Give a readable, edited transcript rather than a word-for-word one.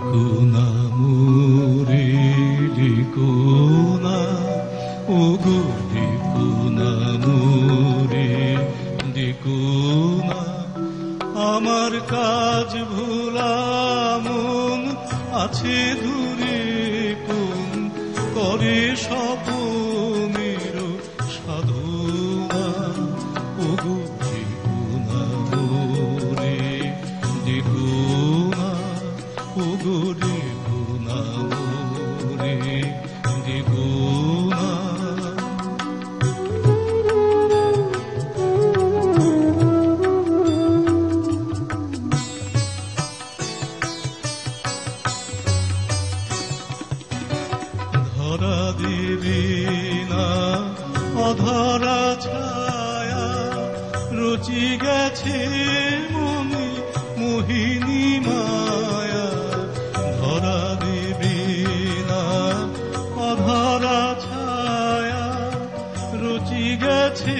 কোনা মুরে কোনা ওগো কোনা মুরে কোনা আমার কাজ ভোলা মন আছে দূরে কোন করে স্বপনের সাধনা ওগো কোনা মুরে কোনা ওগো কোনা মুরে কোনা ধরা দেবে না অধরা ছায়া রচি গেছে মনে মোহিনী মায়া ধরা দেবে না অধরা ছায়া রচি গেছে